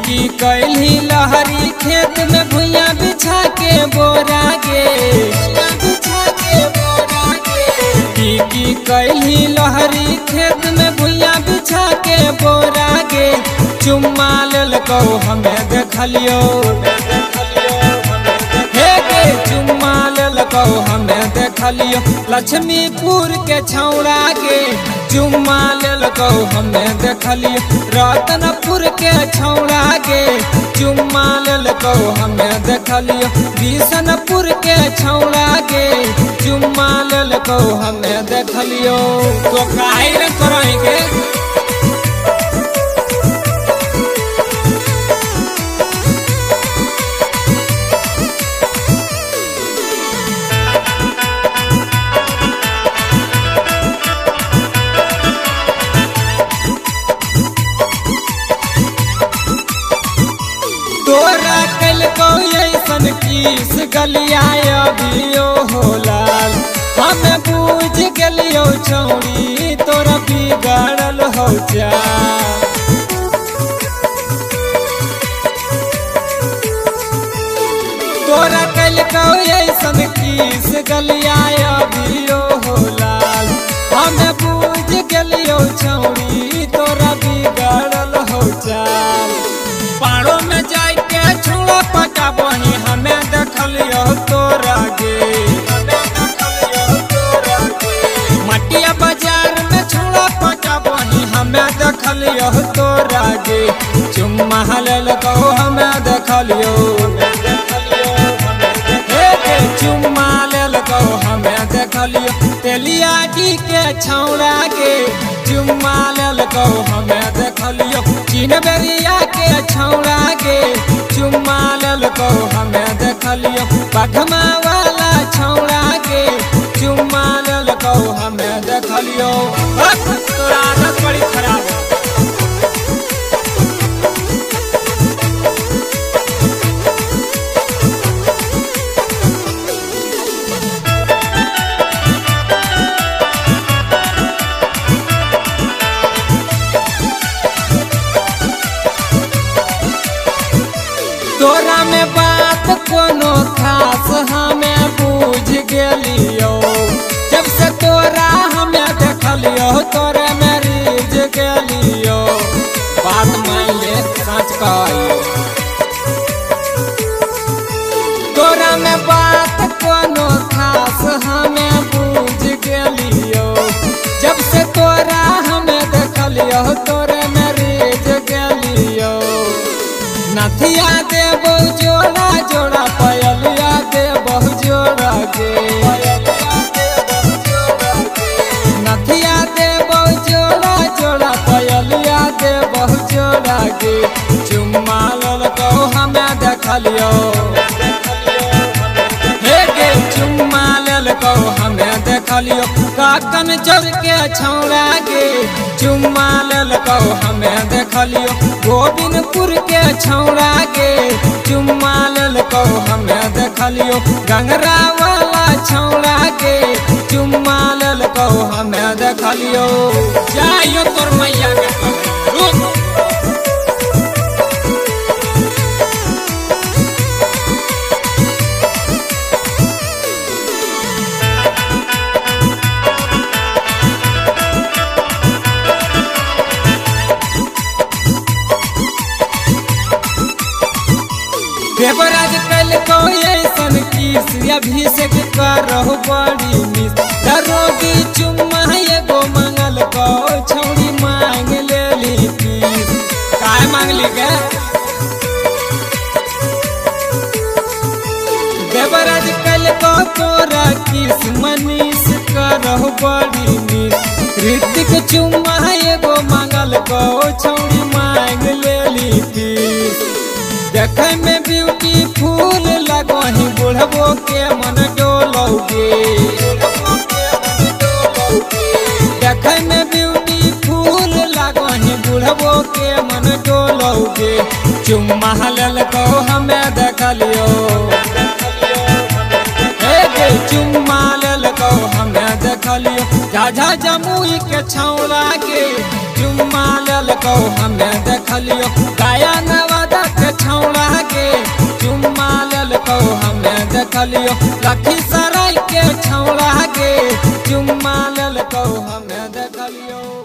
की कैली लहरी खेत में भुइया बिछा के बोरा गे की कैली लहरी खेत में भुइया बिछा के बोरा गे चुम्मा ललको हमें देखलियो हे गे चुम्मा ललको हमें देखलियो लक्ष्मीपुर के छौड़ा गे चुम्मा ललको हमें देखलियो रतनपुर के छौड़ा गे चुम्मा ललको हमें देखलियो बिशनपुर के छौड़ा गे चुम्मा ललको हमें देखलियो तो काहे रे करेंगे तोरा कल को ऐसन किस गलिया अभियो हो लाल हमें बूझ गलियो छौड़ी तोरा बिगड़ल हो जा तोरा कल को ऐसन किस गलिया अभियो हो लाल हमें बूझ गलियो छौड़ी तोरा बिगड़ल हो जा पारो में जाए के छुड़ा पटा बही हमें देखलियो तोरा गे मटिया बाजार में छुड़ा पटा बही हमें देखलियो तोरा गे चुम्मा ललको हमें देखलियो चुम्मा ललको हमें देखलियो तेलिया जी के छौड़ा गे चुम्मा ललको हमें देखलियो चिनबेरिया के छौड़ा गे चुम्मा ललको हमें देखलियो पठमा वाला छौड़ा गे चुम्मा ललको हमें देखलियो तोरा आदत बड़ी खराब है तोरा में बात कोनो खास हमें बूझ गेलियो जब से तोरा हमें देखलियो तोरे में रिझ गेलियो बात मान ले सच कहियो तोरा में बात कोनो खास हमें बूझ गेलियो जब से तोरा हमें देखलियो तोरे में रिझ गेलियो नथिया दे बहु जोड़ा जोड़ा पयलिया दे बहु जोड़ा गे नथिया दे बहु जोड़ा जोड़ा पयलिया दे बहु जोड़ा गे चुम्मा ललको हमें देखलियो हे गे चुम्मा ललको हमें देखलियो काकन चोर के छौड़ा गे चुम्मा ललको हमें देखलियो गोविंदपुर के छौड़ा गे चुम्मा ललको हमें देखलियो गंगरा वाला छौड़ा गे चुम्मा ललको हमें देखलियो जाइयो तोर मैया के देवराज कल को ऐसन किस अभिषेक करहु बड़ी मिस दरोगी चुम्मा एगो मंगल को छौड़ी मांग लेली किस काय मांगली गे देवराज कल को तोरा किस मनीष करहु बड़ी मिस ऋतिक चुम्मा एगो मंगल को छौड़ी मांग लेली किस देखे में ब्यूटीफुल लगही बुढ़बो के मन डोलौगे देखे में ब्यूटीफुल लगही बुढ़बो के मन डोलौगे चुम्मा ललको हमें देखलियो चुम्मा ललको हमें देखलियो झाझा जमुई के छौड़ा के चुम्मा ललको हमें देखलियो गाया नवा देखलियो लखीसराय के छौड़ा गे चुम्मा लेलकौ हमें देखलियो।